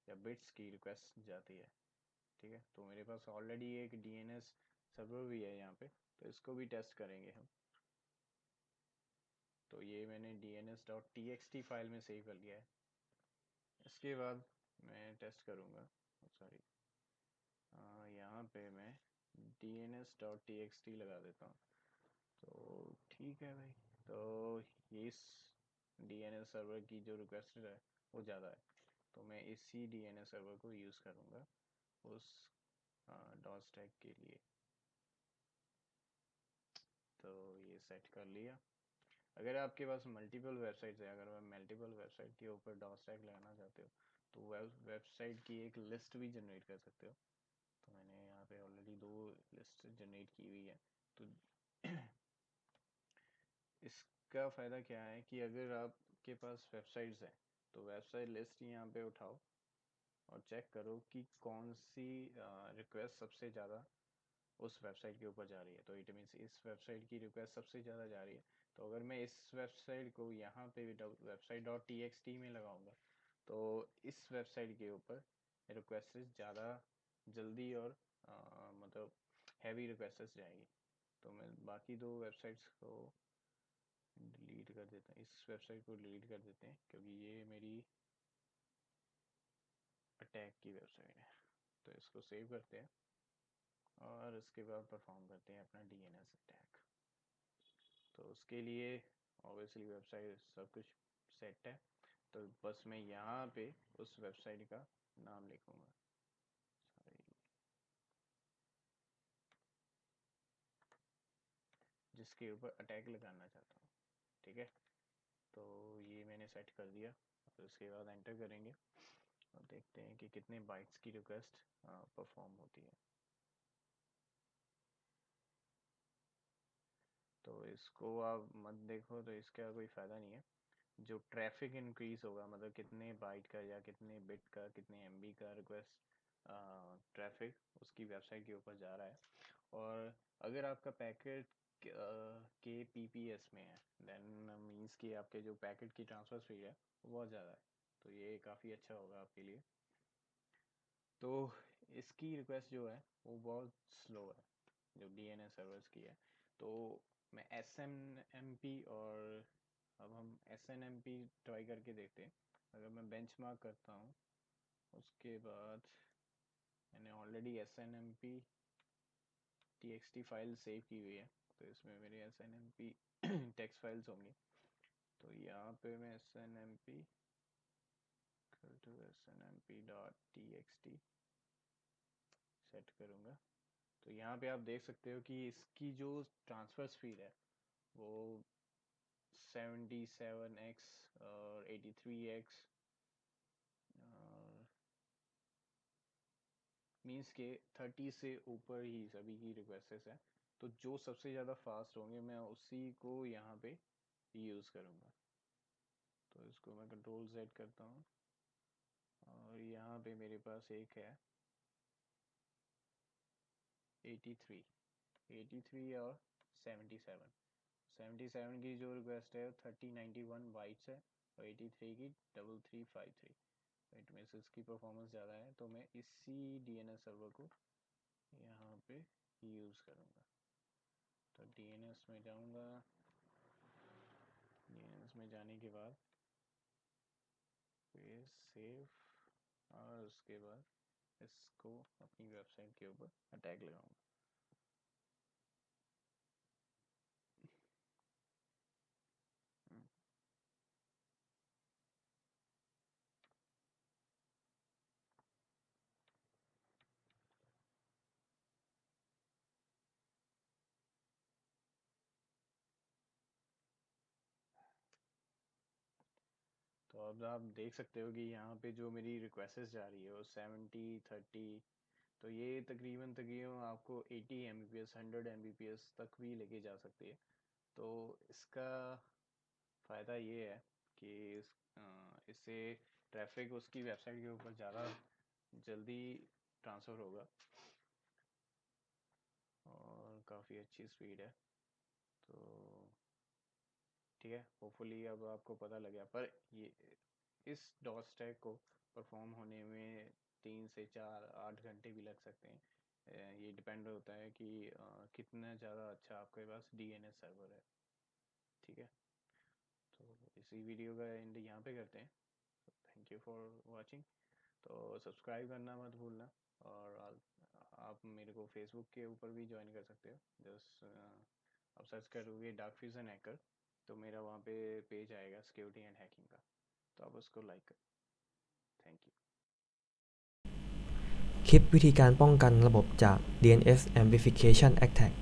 या बिट्स की रिक्वेस्ट जाती है। ठीक है, तो मेरे पास ऑलरेडी एक डीएनएस सर्वर भी है यहाँ पे, तो इसको भी टेस्ट करेंगे हम। तो ये मैंने dns.txt फाइल में सेव कर लिया है। इसके बाद मैं टेस्ट करूँगा, सॉरी यहाँ पे मैं dns.txt लगा देता हूँ। तो ठीक है भाई, तो ये इस डीएनएस सर्वर की जो रिक्वेस्ट है वो ज़्यादा है, तो मैं इसी डीएनएस सर्वर को यूज़ करूँगा उस डॉस टैग के लिए। तो ये सेट कर लिया। अगर आपके पास मल्टीपल वेबसाइट्स है, अगर आप मल्टीपल वेबसाइट के ऊपर डॉस टैग लगाना चाहते हो तो वेबसाइट की एक लिस्ट भी जनरेट कर सकते हो। तो मैंने यहाँ पे ऑलरेडी 2 लिस्ट जनरेट की हुई है। तो इसका फ़ायदा क्या है कि अगर आपके पास वेबसाइट्स हैं तो वेबसाइट लिस्ट यहाँ पे उठाओ और चेक करो कि कौन सी रिक्वेस्ट सबसे ज़्यादा उस वेबसाइट के ऊपर जा रही है। तो इट मीन्स इस वेबसाइट की रिक्वेस्ट सबसे ज़्यादा जा रही है। तो अगर मैं इस वेबसाइट को यहाँ पे website dot T x T में लगाऊंगा तो इस वेबसाइट के ऊपर रिक्वेस्ट ज़्यादा जल्दी और मतलब हैवी रिक्वेस्ट जाएंगी। तो मैं बाकी 2 वेबसाइट्स को डिलीट कर देता हूँ, इस वेबसाइट को डिलीट कर देते हैं क्योंकि ये मेरी अटैक की वेबसाइट है। तो इसको सेव करते हैं और इसके बाद परफॉर्म करते हैं अपना डीएनएस अटैक। तो उसके लिए ऑब्वियसली वेबसाइट सब कुछ सेट है, तो बस मैं यहाँ पे उस वेबसाइट का नाम लिखूँगा, सॉरी, जिसके ऊपर अटैक लगाना चाहता हूँ। ठीक है, तो ये मैंने सेट कर दिया और उसके बाद एंटर करेंगे और देखते हैं कि कितने बाइट्स की रिक्वेस्ट परफॉर्म होती है। तो इसको आप मत देखो, तो इसका कोई फ़ायदा नहीं है। जो ट्रैफिक इंक्रीज होगा, मतलब कितने बाइट का या कितने बिट का कितने एमबी का रिक्वेस्ट ट्रैफिक उसकी वेबसाइट के ऊपर जा रहा है, और अगर आपका पैकेट के पीपीएस में है देन मीन्स कि आपके जो पैकेट की ट्रांसफ़र स्पीड है वो बहुत ज़्यादा है, तो ये काफ़ी अच्छा होगा आपके लिए। तो इसकी रिक्वेस्ट जो है वो बहुत स्लो है जो डीएनएस सर्वर्स की है। तो मैं एसएनएमपी और अब हम एसएनएमपी ट्राई करके देखते हैं। अगर मैं बेंचमार्क करता हूँ उसके बाद मैंने already SNMP TXT file save की हुई है, तो इसमें मेरे एसएनएमपी टेक्स्ट फाइल्स होंगी। तो यहाँ पे मैं SNMP to SNMP dot TXT set करूँगा। तो यहाँ पे आप देख सकते हो कि इसकी जो ट्रांसफ़र स्पीड है वो 77x और 83x और मीन्स के 30 से ऊपर ही सभी की रिक्वेस्टेस है। तो जो सबसे ज़्यादा फास्ट होंगे मैं उसी को यहाँ पे यूज़ करूँगा। तो इसको मैं कंट्रोल Z करता हूँ और यहाँ पे मेरे पास एक है 83 और 77 की जो रिक्वेस्ट है 3091 बाइट्स है और 83 की 3353। इट मीन्स इसकी परफॉर्मेंस ज़्यादा है, तो मैं इसी डीएनएस सर्वर को यहाँ पे यूज़ करूँगा। तो डीएनएस में जाऊँगा, डीएनएस में जाने के बाद फिर सेव और उसके बाद इसको अपनी वेबसाइट के ऊपर अटैक लगाऊंगा। तो अब आप देख सकते हो कि यहाँ पे जो मेरी रिक्वेस्ट जा रही है वो 70 30, तो ये तकरीबन तकरीबन आपको 80 Mbps 100 Mbps तक भी लेके जा सकती है। तो इसका फ़ायदा ये है कि इससे ट्रैफिक उसकी वेबसाइट के ऊपर ज़्यादा जल्दी ट्रांसफ़र होगा और काफ़ी अच्छी स्पीड है। तो ठीक है, होपफुली अब आपको पता लग गया। पर ये इस डॉट स्टैक को परफॉर्म होने में 3 से 4 8 घंटे भी लग सकते हैं। ये डिपेंड होता है कि कितना ज़्यादा अच्छा आपके पास डीएनएस सर्वर है। ठीक है, तो इसी वीडियो का एंड यहाँ पे करते हैं। Thank you for watching. तो सब्सक्राइब करना मत भूलना और आप मेरे को फेसबुक के ऊपर भी ज्वाइन कर सकते हो। जस्ट आप सर्च करोगे डार्क फ्यूजन हैकर तो मेरा वहाँ पे पेज आएगा सिक्योरिटी एंड हैकिंग का, तो आप उसको लाइक करें। Thank you DNS Amplification Attack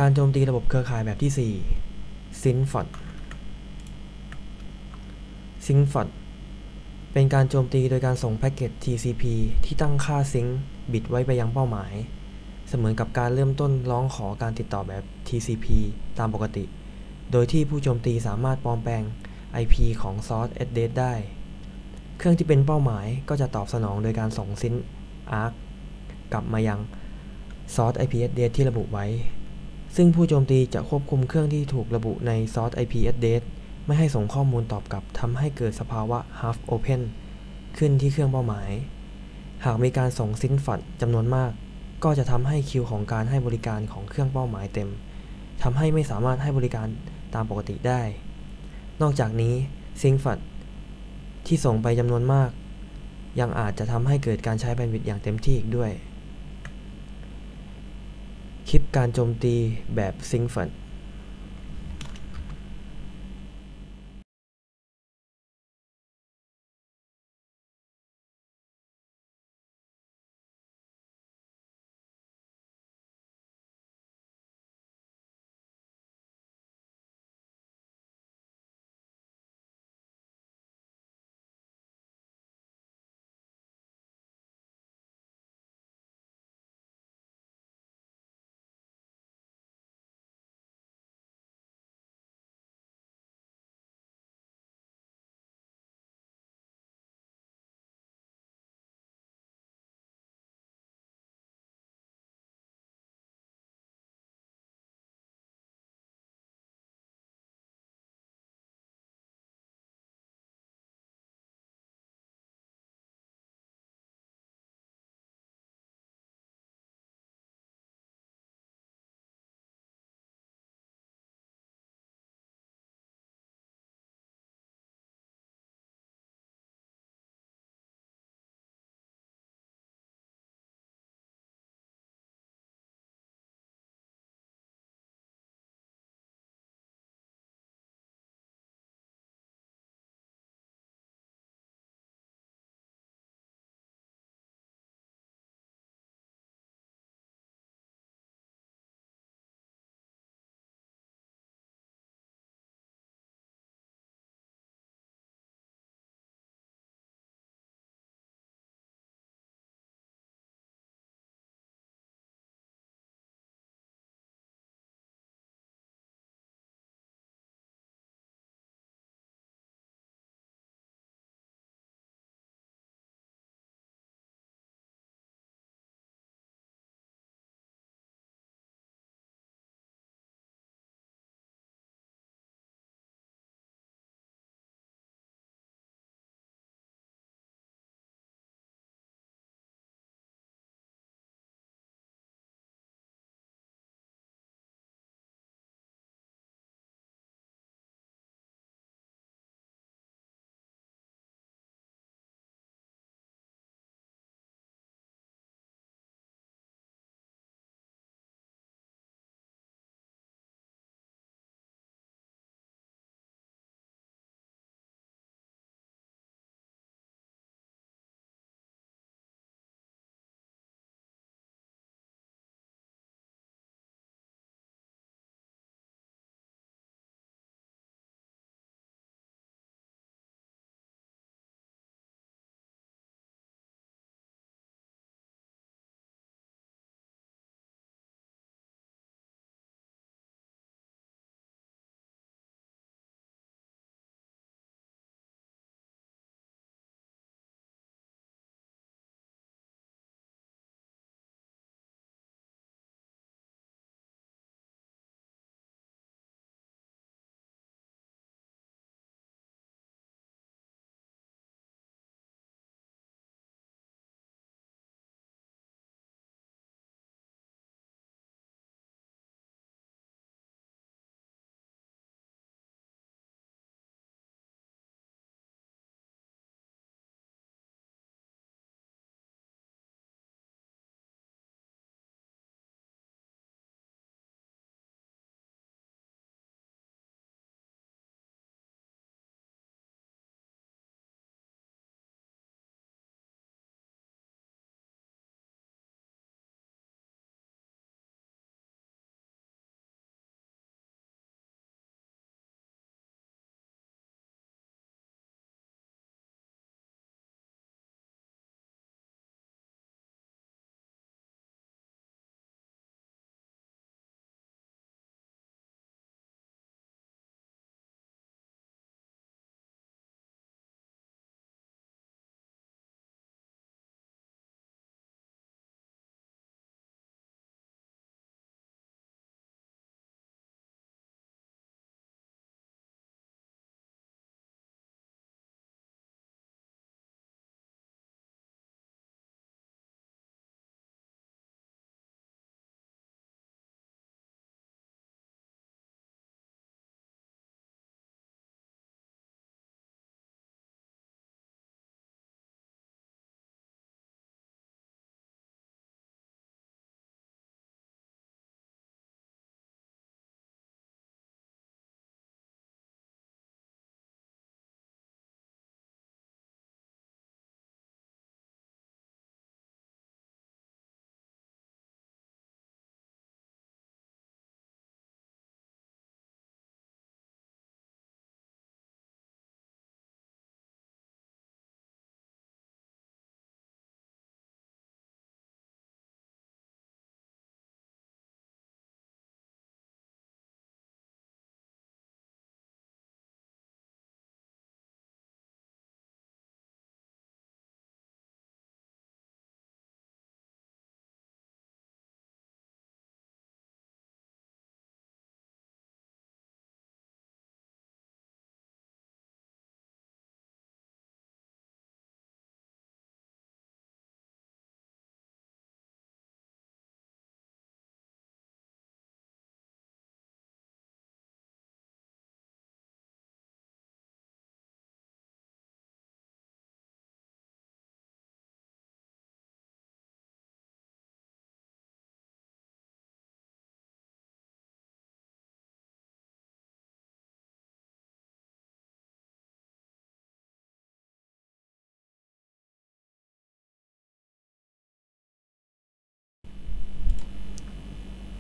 การโจมตีระบบเครือข่ายแบบที่ 4 Synfot Synfot เป็นการโจมตีโดยการส่งแพ็กเกจ TCP ที่ตั้งค่าซิงค์บิตไว้ไปยังเป้าหมายเสมือนกับการเริ่มต้นร้องขอการติดต่อแบบ TCP ตามปกติ โดยที่ผู้โจมตีสามารถปลอมแปลง IP ของ Source Address ได้ เครื่องที่เป็นเป้าหมายก็จะตอบสนองโดยการส่งซิงค์ ARC กลับมายัง Source IP Address ที่ระบุไว้ ซึ่งผู้โจมตีจะควบคุมเครื่องที่ถูกระบุใน Source IP Address ไม่ให้ส่งข้อมูลตอบกลับทำให้เกิดสภาวะ Half Open ขึ้นที่เครื่องเป้าหมาย หากมีการส่งซินฟัดจำนวนมากก็จะทำให้คิวของการให้บริการของเครื่องเป้าหมายเต็มทำให้ไม่สามารถให้บริการตามปกติได้ นอกจากนี้ซิงฟัดที่ส่งไปจำนวนมากยังอาจจะทำให้เกิดการใช้แบนด์วิดต์อย่างเต็มที่อีกด้วย คลิปการโจมตีแบบซิงฟัด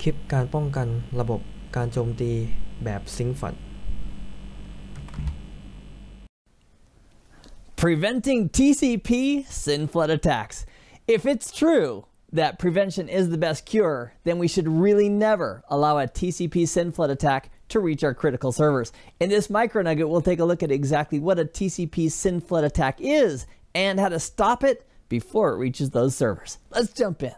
คลิปการป้องกันระบบการโจมตีแบบ SyncFlood Preventing TCP SYNFlood attacks. If it's true that prevention is the best cure, then we should really never allow a TCP SYNFlood attack to reach our critical servers. In this micro nugget, we'll take a look at exactly what a TCP SYNFlood attack is and how to stop it before it reaches those servers. Let's jump in.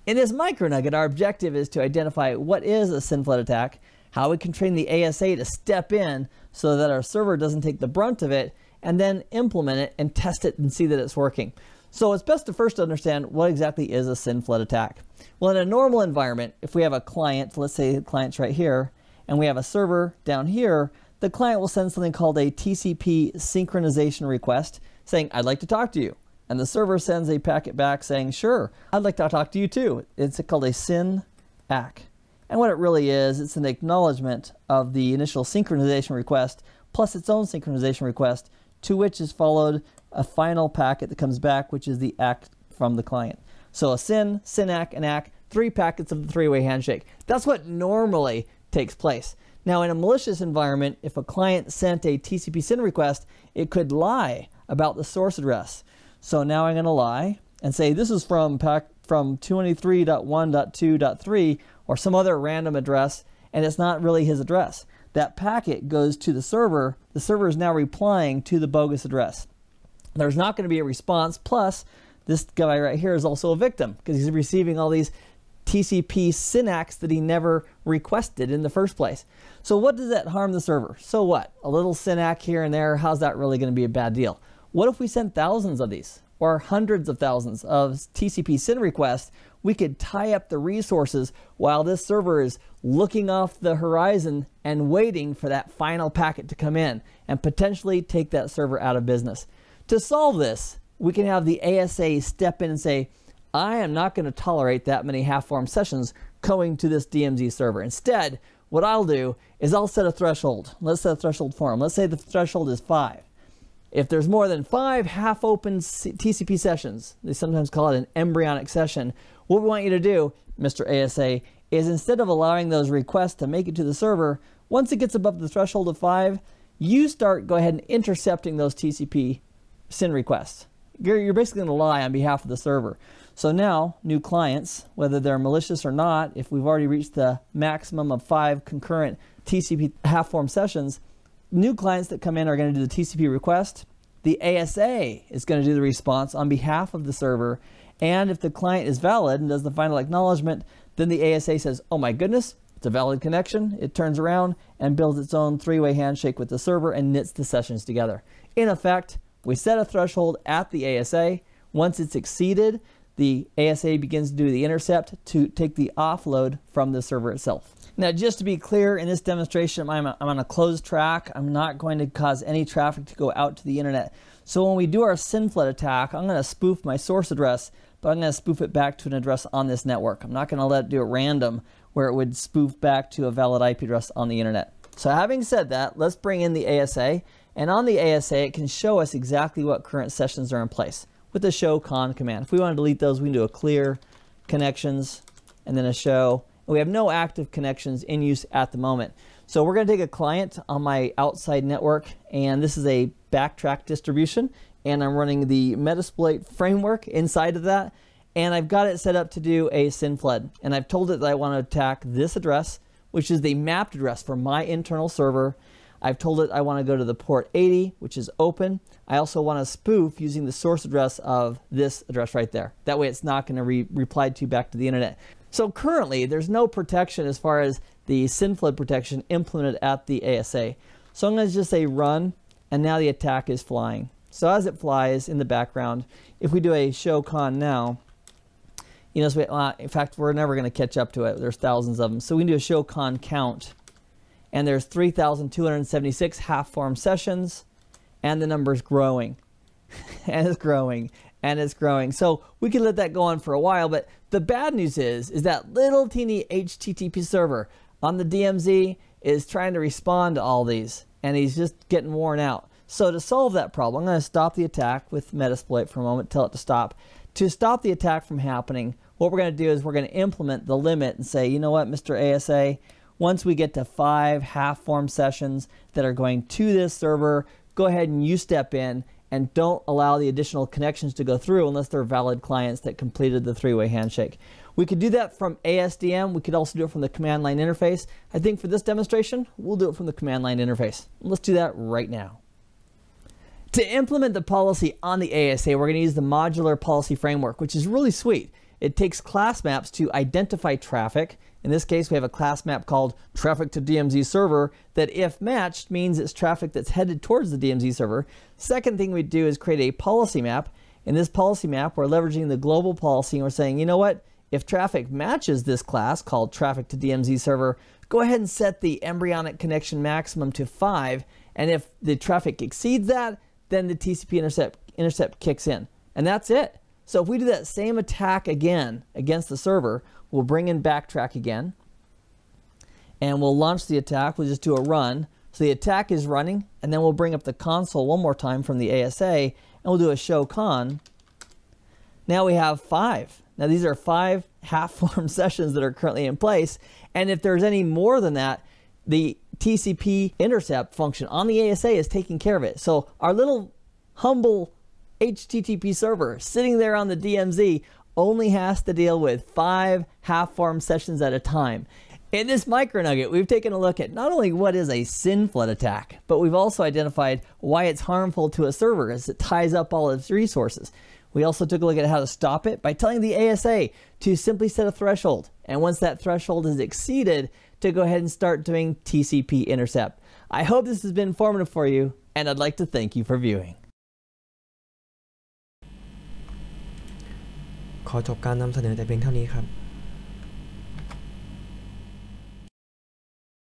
In this micro nugget, our objective is to identify what is a SYNFlood attack, how we can train the ASA to step in so that our server doesn't take the brunt of it, and then implement it and test it and see that it's working. So it's best to first understand what exactly is a SYNFlood attack. Well, in a normal environment, if we have a client, let's say the client's right here, and we have a server down here, the client will send something called a TCP synchronization request saying, I'd like to talk to you. And the server sends a packet back saying, sure, I'd like to talk to you too. It's called a SYN-ACK. And what it really is, it's an acknowledgement of the initial synchronization request plus its own synchronization request, to which is followed a final packet that comes back, which is the ACK from the client. So a SYN, SYN-ACK, and ACK, 3 packets of the 3-way handshake. That's what normally takes place. Now, in a malicious environment, if a client sent a TCP SYN request, it could lie about the source address. So now I'm going to lie and say this is from 223.1.2.3 or some other random address, and it's not really his address. That packet goes to the server. The server is now replying to the bogus address. There's not going to be a response. Plus, this guy right here is also a victim because he's receiving all these TCP SYN-ACKs that he never requested in the first place. So what does that harm the server? So what? A little SYN-ACK here and there, how's that really going to be a bad deal? What if we sent thousands of these or hundreds of thousands of TCP SYN requests? We could tie up the resources while this server is looking off the horizon and waiting for that final packet to come in and potentially take that server out of business. To solve this, we can have the ASA step in and say, I am not going to tolerate that many half-formed sessions going to this DMZ server. Instead, what I'll do is I'll set a threshold. Let's set a threshold for them. Let's say the threshold is 5. If there's more than 5 half-open TCP sessions, they sometimes call it an embryonic session, what we want you to do, Mr. ASA, is instead of allowing those requests to make it to the server, once it gets above the threshold of 5, you go ahead and intercepting those TCP SYN requests. You're basically going to lie on behalf of the server. So now, new clients, whether they're malicious or not, if we've already reached the maximum of 5 concurrent TCP half-formed sessions, new clients that come in are going to do the TCP request. The ASA is going to do the response on behalf of the server. And if the client is valid and does the final acknowledgement, then the ASA says, oh my goodness, it's a valid connection. It turns around and builds its own 3-way handshake with the server and knits the sessions together. In effect, we set a threshold at the ASA. Once it's exceeded, the ASA begins to do the intercept to take the offload from the server itself. Now, just to be clear, in this demonstration, I'm on a closed track. I'm not going to cause any traffic to go out to the internet. So when we do our SYNFlood attack, I'm going to spoof my source address, but I'm going to spoof it back to an address on this network. I'm not going to let it do it random where it would spoof back to a valid IP address on the internet. So having said that, let's bring in the ASA. And on the ASA, it can show us exactly what current sessions are in place with the show con command. If we want to delete those, we can do a clear connections and then a show. We have no active connections in use at the moment. So we're going to take a client on my outside network, and this is a backtrack distribution, and I'm running the Metasploit framework inside of that, and I've got it set up to do a SYNFlood, and I've told it that I want to attack this address, which is the mapped address for my internal server. I've told it I want to go to the port 80, which is open. I also want to spoof using the source address of this address right there. That way it's not going to reply to back to the internet. So currently, there's no protection as far as the SYNFlood protection implemented at the ASA. So I'm going to just say run, and now the attack is flying. So as it flies in the background, if we do a show con now, you know, so in fact, we're never going to catch up to it. There's thousands of them. So we can do a show con count, and there's 3,276 half-formed sessions, and the number's growing, and it's growing, and it's growing. So we can let that go on for a while, but the bad news is that little teeny HTTP server on the DMZ is trying to respond to all these, and he's just getting worn out. So to solve that problem, I'm going to stop the attack with Metasploit for a moment, tell it to stop. To stop the attack from happening, what we're going to do is we're going to implement the limit and say, you know what, Mr. ASA, once we get to 5 half-form sessions that are going to this server, go ahead and you step in and don't allow the additional connections to go through unless they're valid clients that completed the three-way handshake. We could do that from ASDM. We could also do it from the command line interface. I think for this demonstration, we'll do it from the command line interface. Let's do that right now. To implement the policy on the ASA, we're going to use the modular policy framework, which is really sweet. It takes class maps to identify traffic. In this case, we have a class map called traffic to DMZ server that, if matched, means it's traffic that's headed towards the DMZ server. Second thing we do is create a policy map. In this policy map, we're leveraging the global policy, and we're saying, you know what? If traffic matches this class called traffic to DMZ server, go ahead and set the embryonic connection maximum to 5. And if the traffic exceeds that, then the TCP intercept kicks in. And that's it. So if we do that same attack again against the server, we'll bring in backtrack again, and we'll launch the attack. We'll just do a run. So the attack is running, and then we'll bring up the console one more time from the ASA, and we'll do a show con. Now we have 5. Now these are 5 half-form sessions that are currently in place, and if there's any more than that, the TCP intercept function on the ASA is taking care of it. So our little humble HTTP server sitting there on the DMZ only has to deal with 5 half-form sessions at a time. In this micro nugget, we've taken a look at not only what is a SYN flood attack, but we've also identified why it's harmful to a server as it ties up all its resources. We also took a look at how to stop it by telling the ASA to simply set a threshold, and once that threshold is exceeded, to go ahead and start doing TCP intercept. I hope this has been informative for you, and I'd like to thank you for viewing. ขอจบการนำเสนอแต่เพียงเท่านี้ครับ